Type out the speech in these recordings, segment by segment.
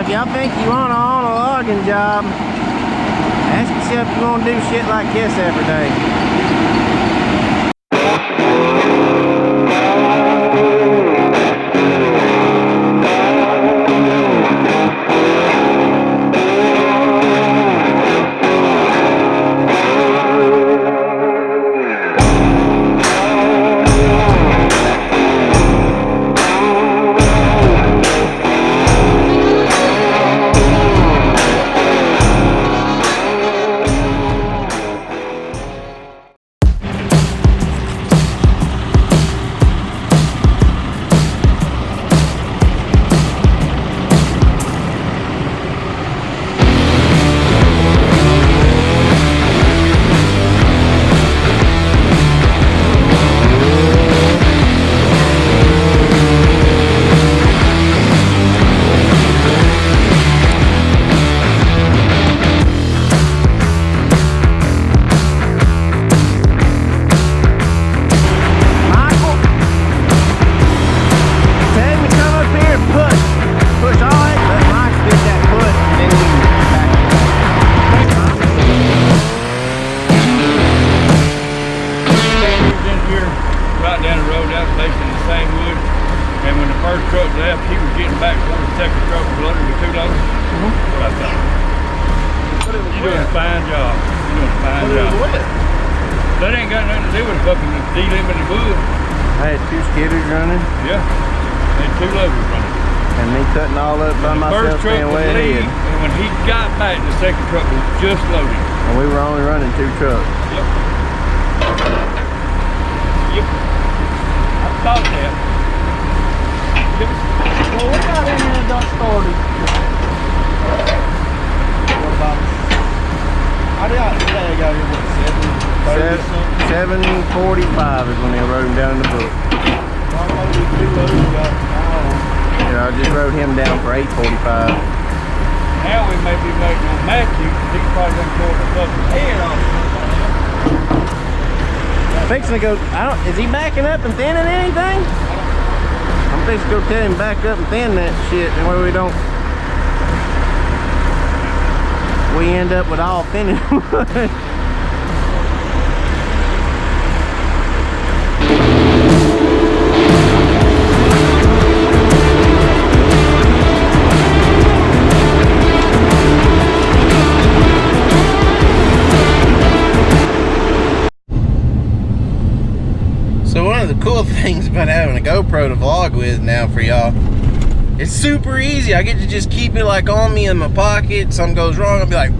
if y'all think you want on a logging job, ask yourself if you want to do shit like this every day. That ain't got nothing to do with fucking delimited wood. I had 2 skidders running. Yeah, I had 2 loaders running. And me cutting all up by myself being way ahead. And when he got back, the second truck was just loaded. And we were only running 2 trucks. Yep. Yep. I thought that. Yep. Well, we got in here and done started. What about I got here, what, 7:45 is when they wrote him down in the book. Yeah, I just wrote him down for 8:45. Now we may be waiting on Matthew. He's probably going to pull the fucking head off. Fixing to go, is he backing up and thinning anything? I'm fixing to go tell him back up and thin that shit, and where we end up with all thinning wood. So one of the cool things about having a GoPro to vlog with now for y'all, it's super easy. I get to just keep it like on me in my pocket. Something goes wrong, I'll be like,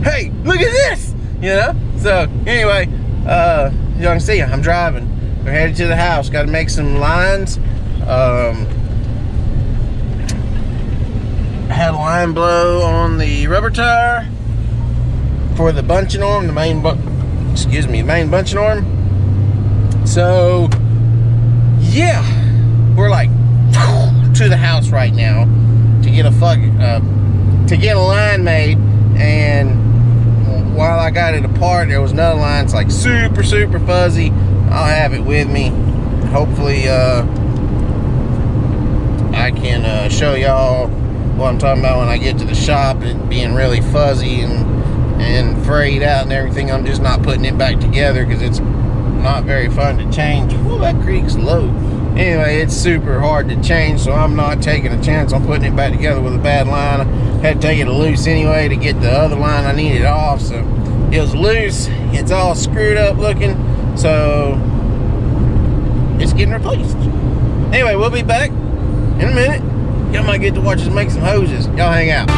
hey, look at this, you know? So anyway, you can see I'm driving. We're headed to the house. Got to make some lines. I had a line blow on the rubber tire for the bunching arm, the main bunching arm. So yeah, we're like to the house right now to get a line made. And while I got it apart, there was another line. It's like super fuzzy. I'll have it with me. Hopefully I can show y'all what I'm talking about when I get to the shop. It being really fuzzy and frayed out and everything. I'm just not putting it back together because it's not very fun to change. Well, that creek's low. Anyway, it's super hard to change, so I'm not taking a chance on putting it back together with a bad line. I had to take it loose anyway to get the other line I needed off, so it was loose. It's all screwed up looking, so it's getting replaced. Anyway, we'll be back in a minute. Y'all might get to watch us make some hoses. Y'all hang out.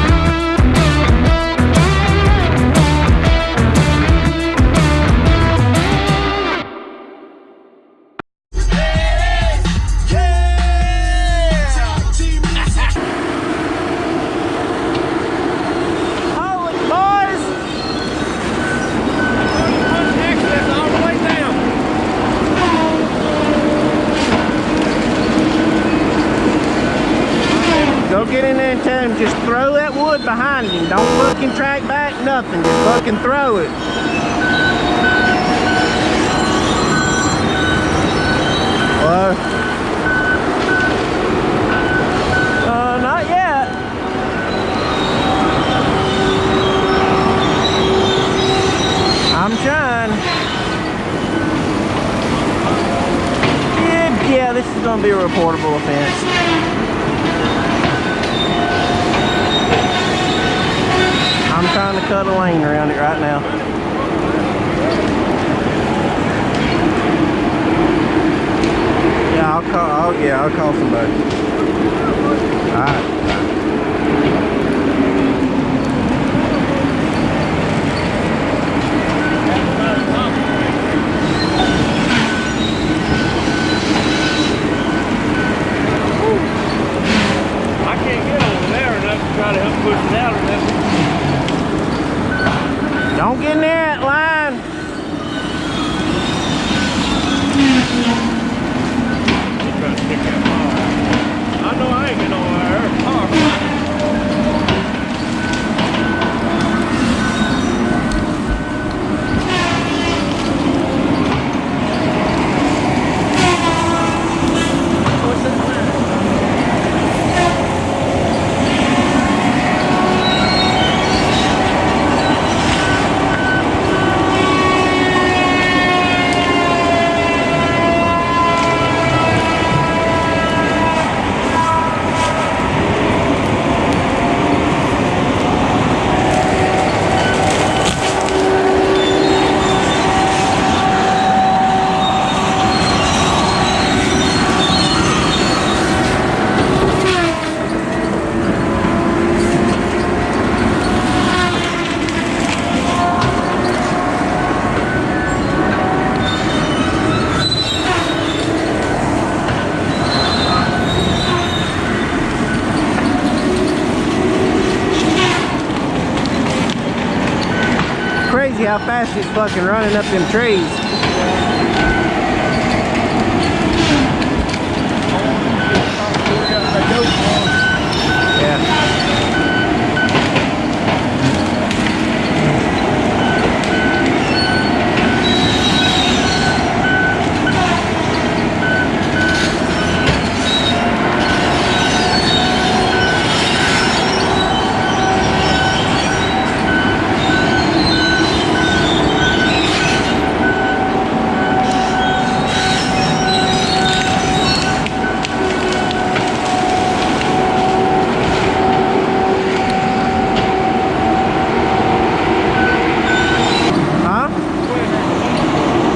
Get in there and tell him just throw that wood behind him. Don't fucking track back, nothing. Just fucking throw it. Hello? Not yet. gonna be a reportable offense. I'm trying to cut a lane around it right now. Yeah, I'll call somebody. All right. Try to help push it out or nothing. Don't get near that line. He's trying to stick that bar. I know I ain't getting over there. How fast it's fucking running up them trees.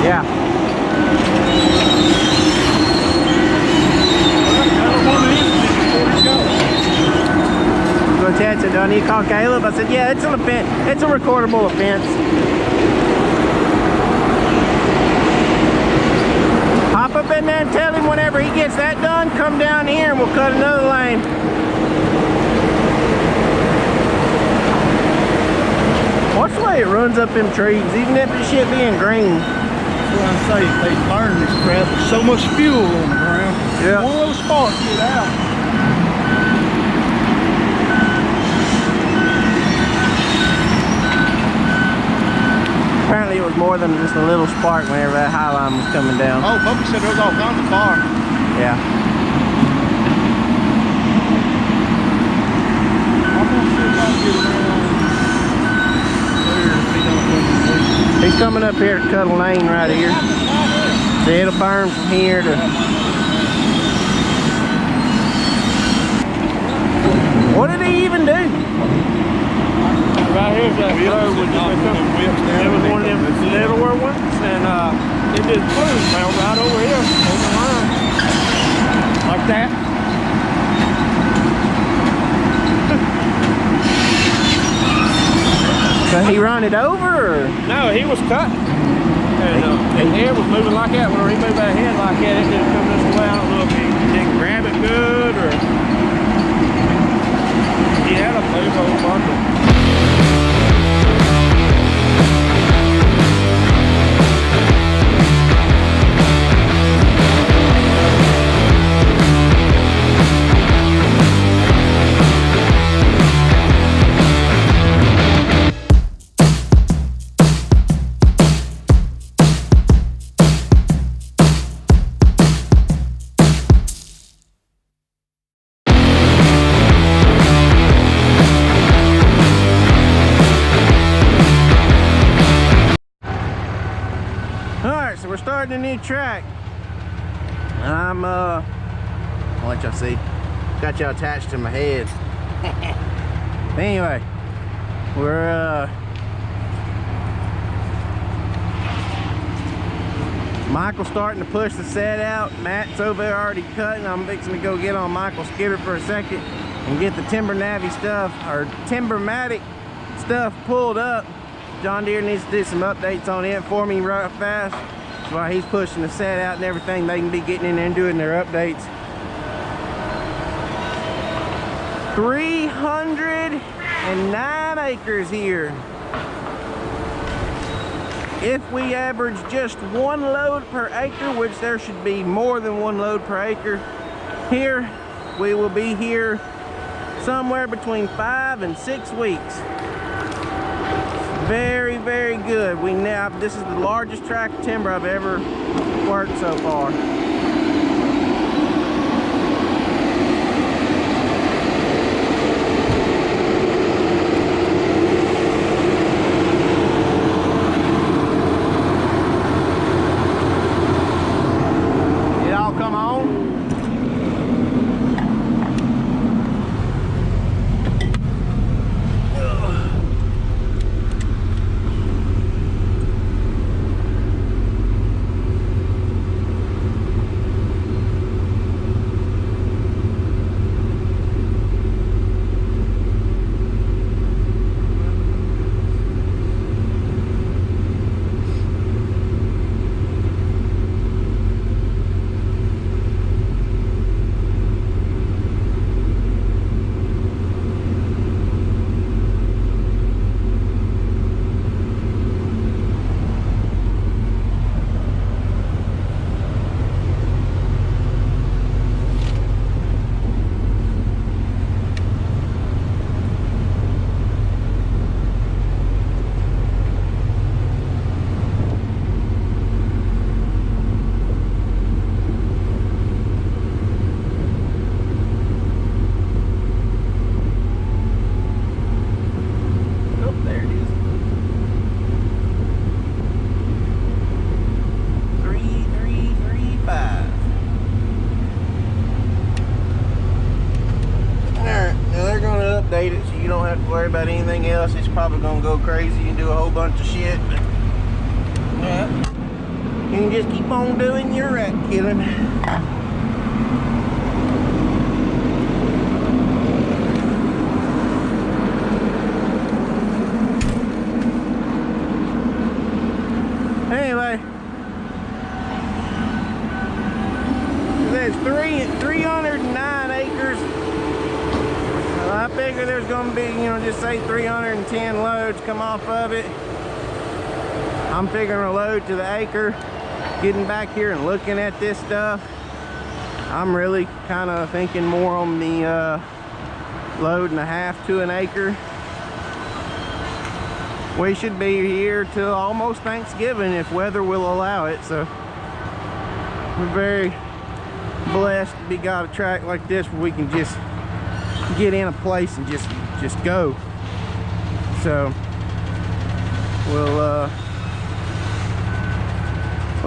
Yeah. Chad said, do I need to call Caleb? I said, yeah, it's an offense. It's a recordable offense. Hop up in there and tell him whenever he gets that done, come down here and we'll cut another lane. Watch the way it runs up them trees, even if the shit being green. That's what I say, they burn this crap. There's so much fuel on the ground. Yeah. One little spark get out. Apparently it was more than just a little spark whenever that high line was coming down. Oh, Bubba said there was all kinds of fire. Yeah. I'm gonna see if I can get around there if he don't move. He's coming up here to cut a lane right here. So it'll burn from here to... What did he even do? Right here's that road with there was one of them littler ones, and it just boom, fell right over here on the line. Like that. So he run it over? Or? No, he was cutting. And his head was moving like that. Whenever he moved that head like that, it didn't come this way. I don't know if he didn't grab it good or he had a big whole bundle. Starting a new track. I'm I'll let y'all see. Got y'all attached to my head. Anyway, we're Michael's starting to push the set out. Matt's over there already cutting. I'm fixing to go get on Michael's skidder for a second and get the Timber Navy stuff, or Timbermatic stuff pulled up. John Deere needs to do some updates on it for me right fast. While he's pushing the set out and everything, they can be getting in there and doing their updates. 309 acres here. If we average just 1 load per acre, which there should be more than 1 load per acre here, we will be here somewhere between 5 and 6 weeks. Very, very good. This is the largest tract of timber I've ever worked so far. About anything else, it's probably gonna go crazy and do a whole bunch of shit, but you can just keep on doing your rat killing. Anyway, there's 309 acres. I figure there's gonna be, just say 310 loads come off of it. I'm figuring a load to the acre. Getting back here and looking at this stuff, I'm really kind of thinking more on the load and a half to an acre. We should be here till almost Thanksgiving if weather will allow it. So we're very blessed to be got a track like this where we can just get in a place and just go. So we'll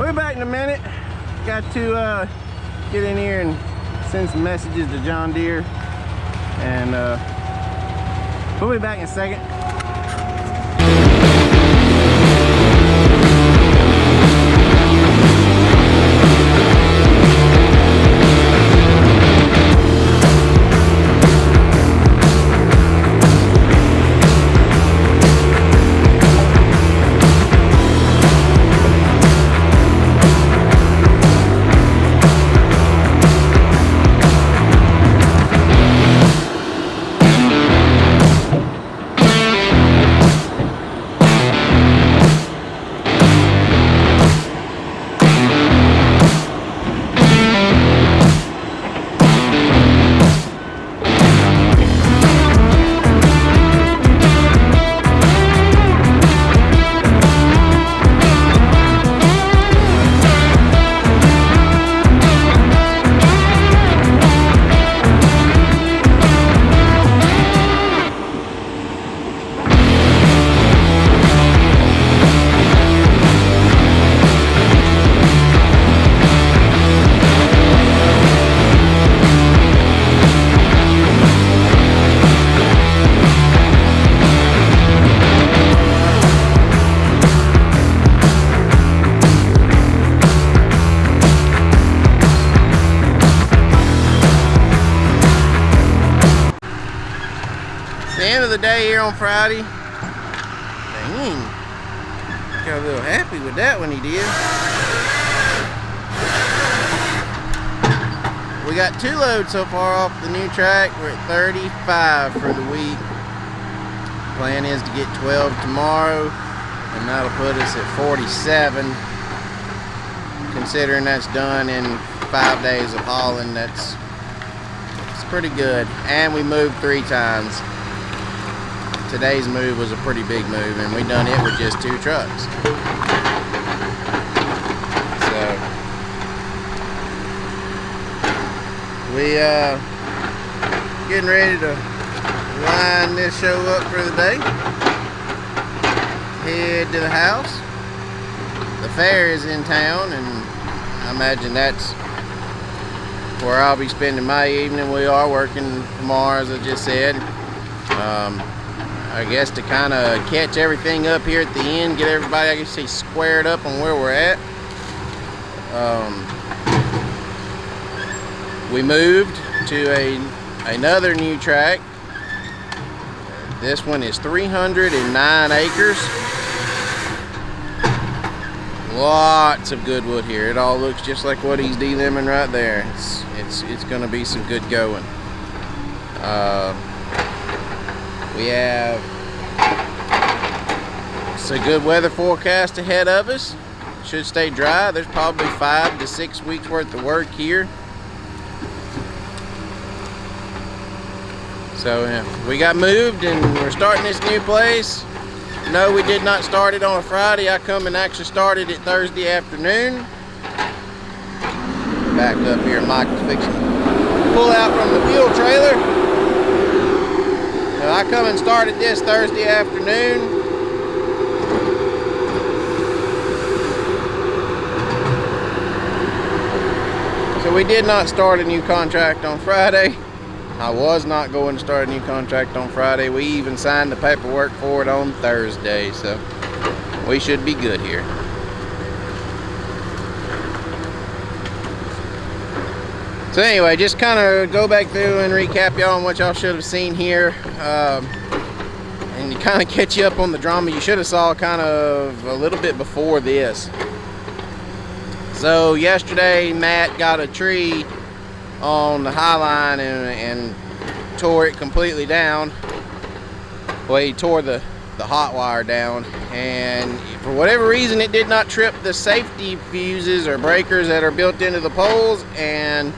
be back in a minute. Got to get in here and send some messages to John Deere, and we'll be back in a second. It's the end of the day here on Friday. Dang. Got a little happy with that when he did. We got 2 loads so far off the new track. We're at 35 for the week. Plan is to get 12 tomorrow, and that'll put us at 47. Considering that's done in 5 days of hauling, it's pretty good. And we moved 3 times. Today's move was a pretty big move, and we done it with just 2 trucks. So we getting ready to line this show up for the day. Head to the house. The fair is in town, and I imagine that's where I'll be spending my evening. We are working tomorrow, as I just said. I guess to kind of catch everything up here at the end, get everybody, I guess, squared up on where we're at. We moved to another new track. This one is 309 acres. Lots of good wood here. It all looks just like what he's delimbing right there. It's going to be some good going. We have a good weather forecast ahead of us. Should stay dry. There's probably 5 to 6 weeks worth of work here. So we got moved and we're starting this new place. No, we did not start it on a Friday. I come and actually started it Thursday afternoon. Back up here, Michael's fixing to pull out from the fuel trailer. So I come and started this Thursday afternoon. So we did not start a new contract on Friday. I was not going to start a new contract on Friday. We even signed the paperwork for it on Thursday, so we should be good here. So anyway, just kind of go back through and recap y'all on what y'all should have seen here, and kind of catch you up on the drama you should have saw kind of a little bit before this. So yesterday, Matt got a tree on the high line and tore it completely down. Well, he tore the hot wire down, and for whatever reason it did not trip the safety fuses or breakers that are built into the poles, and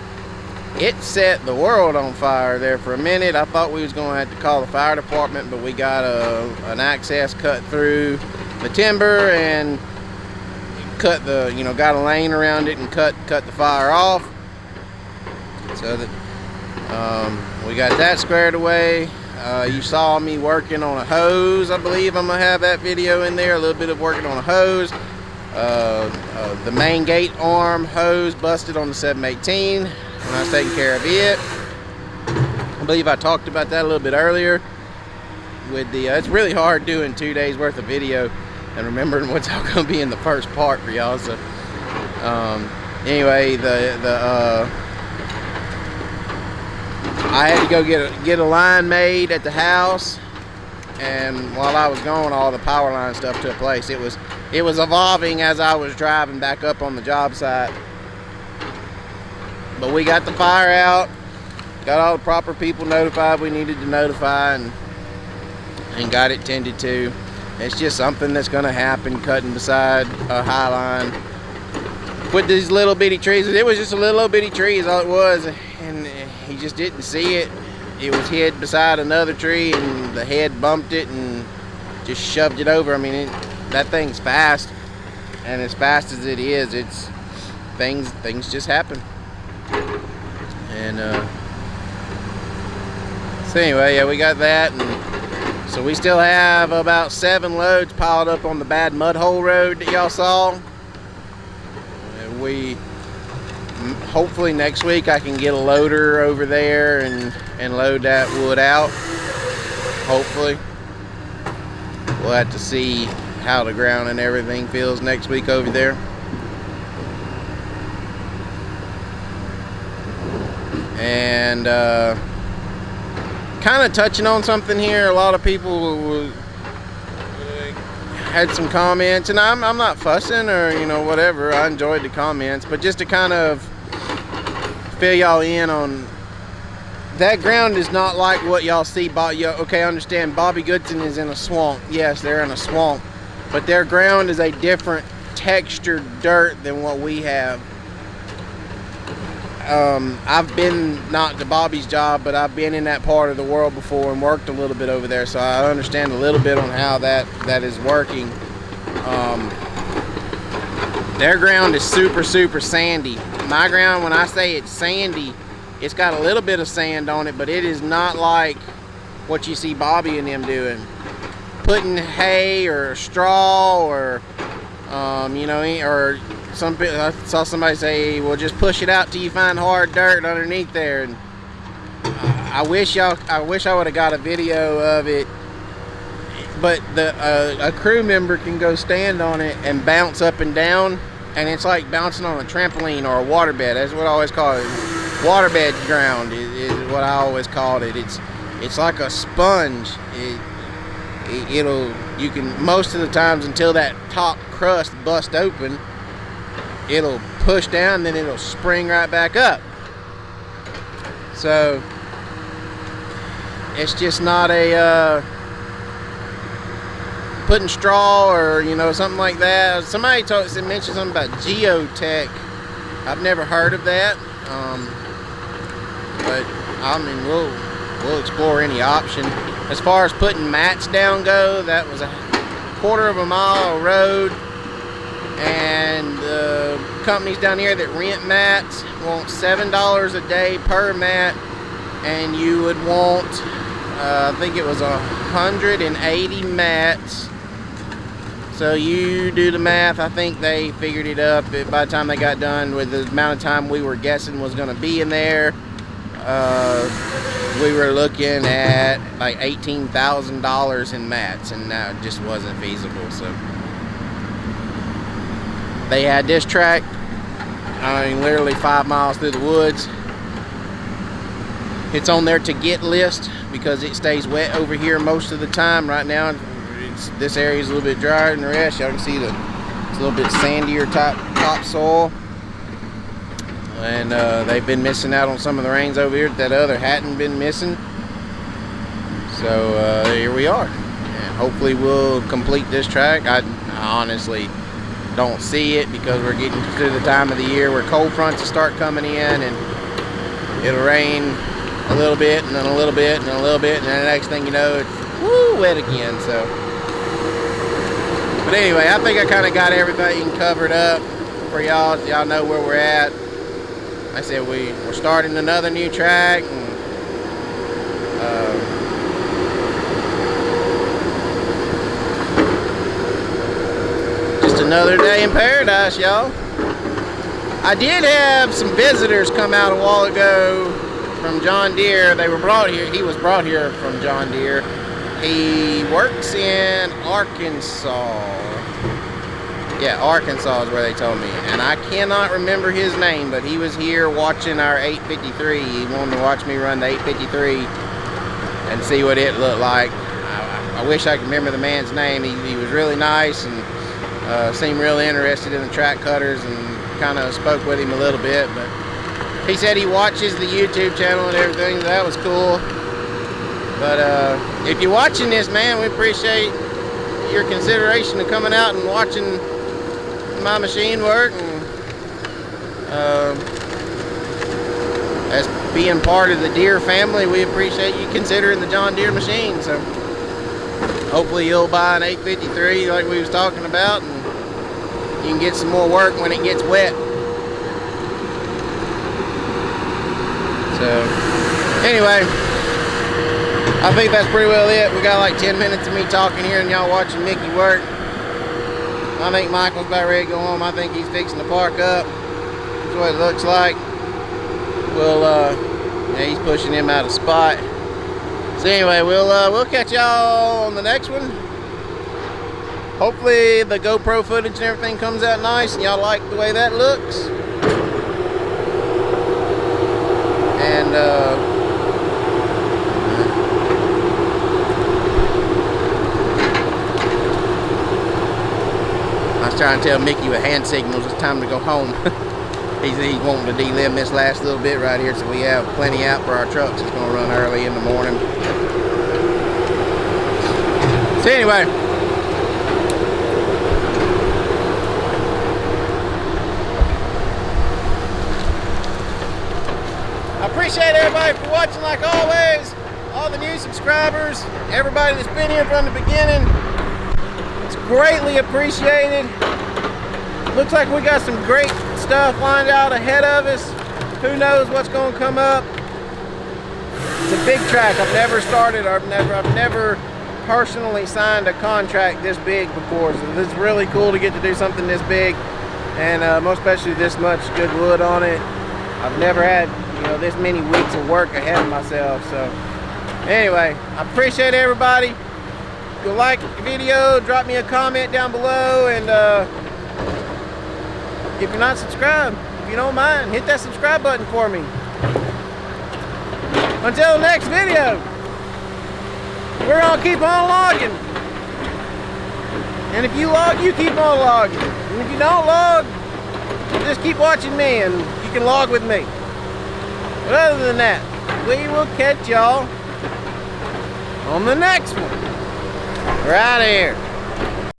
it set the world on fire there for a minute. I thought we was going to have to call the fire department, but we got an access cut through the timber and cut got a lane around it and cut the fire off. So that we got that squared away. You saw me working on a hose. I believe I'm gonna have that video in there. A little bit of working on a hose. The main gate arm hose busted on the 718 when I was taking care of it. I believe I talked about that a little bit earlier. With the it's really hard doing 2 days worth of video and remembering what's all gonna be in the first part for y'all. So anyway, I had to go get a line made at the house, and while I was gone, all the power line stuff took place. It was evolving as I was driving back up on the job site. But we got the fire out, got all the proper people notified we needed to notify, and got it tended to. It's just something that's going to happen, cutting beside a high line with these little bitty trees. It was just a little bitty tree is all it was, and he just didn't see it. It was hid beside another tree, and the head bumped it and just shoved it over. I mean, that thing's fast, and as fast as it is, it's things just happen. And so anyway, yeah, we got that, and so we still have about 7 loads piled up on the bad mud hole road that y'all saw. And hopefully next week I can get a loader over there and load that wood out. Hopefully. We'll have to see how the ground and everything feels next week over there. And kind of touching on something here. A lot of people had some comments, and I'm not fussing or, you know, whatever. I enjoyed the comments, but just to kind of fill y'all in on that ground is not like what y'all see. Okay, I understand Bobby Goodson is in a swamp. Yes, they're in a swamp, but their ground is a different textured dirt than what we have. I've been, not to Bobby's job, but I've been in that part of the world before and worked a little bit over there, so I understand a little bit on how that is working. Their ground is super sandy. My ground, when I say it's sandy, it's got a little bit of sand on it, but it is not like what you see Bobby and them doing. Putting hay or straw or you know, or I saw somebody say, well, just push it out till you find hard dirt underneath there. And I wish I would have got a video of it, but a crew member can go stand on it and bounce up and down, and it's like bouncing on a trampoline or a waterbed. That's what I always call it. Waterbed ground is what I always called it. It's like a sponge. You can, most of the times, until that top crust busts open, it'll push down, then it'll spring right back up. So it's just not a putting straw or, you know, something like that. Somebody mentioned something about geotech. I've never heard of that, but I mean, we'll explore any option. As far as putting mats down go, that was a quarter of a mile road, and the companies down here that rent mats want $7 a day per mat, and you would want I think it was 180 mats. So you do the math. I think they figured it up by the time they got done with the amount of time we were guessing was going to be in there. We were looking at like $18,000 in mats, and that just wasn't feasible. So they had this tract, I mean, literally 5 miles through the woods. It's on their to get list because it stays wet over here most of the time. Right now, this area is a little bit drier than the rest. Y'all can see it's a little bit sandier top soil. And they've been missing out on some of the rains over here that other hadn't been missing. So here we are. And hopefully we'll complete this track. I honestly don't see it because we're getting to the time of the year where cold fronts will start coming in, and it'll rain a little bit, and then a little bit, and then a little bit, and then the next thing you know, it's woo, wet again. So, but anyway, I think I kind of got everything covered up for y'all. Y'all know where we're at. Like I said, we're starting another new track, and just another day in paradise, y'all. I did have some visitors come out a while ago from John Deere. They were brought here. He was brought here from John Deere. He works in Arkansas. Yeah, Arkansas is where they told me, and I cannot remember his name, but he was here watching our 853. He wanted to watch me run the 853 and see what it looked like. I wish I could remember the man's name. He was really nice and seemed really interested in the track cutters, and kind of spoke with him a little bit, but he said he watches the YouTube channel and everything. So that was cool. But if you're watching this, man, we appreciate your consideration of coming out and watching my machine work, and as being part of the Deere family, we appreciate you considering the John Deere machine. So hopefully you'll buy an 853 like we was talking about, and you can get some more work when it gets wet. So anyway, I think that's pretty well it. We got like 10 minutes of me talking here and y'all watching Mickey work. I think Michael's about ready to go home. I think he's fixing to park up. That's what it looks like. Yeah, he's pushing him out of spot. So anyway, we'll catch y'all on the next one. Hopefully the GoPro footage and everything comes out nice and y'all like the way that looks. And trying to tell Mickey with hand signals it's time to go home. He's wanting to delimb this last little bit right here so we have plenty out for our trucks. It's going to run early in the morning. So anyway, I appreciate everybody for watching like always. All the new subscribers, everybody that's been here from the beginning. It's greatly appreciated. Looks like we got some great stuff lined out ahead of us. Who knows what's going to come up. It's a big track. I've never personally signed a contract this big before, so this is really cool to get to do something this big, and most especially this much good wood on it. I've never had, you know, this many weeks of work ahead of myself. So anyway, I appreciate everybody. If you like the video, drop me a comment down below, and if you're not subscribed, if you don't mind, hit that subscribe button for me. Until the next video, we're gonna keep on logging. And if you log, you keep on logging. And if you don't log, just keep watching me and you can log with me. But other than that, we will catch y'all on the next one. We're out of here.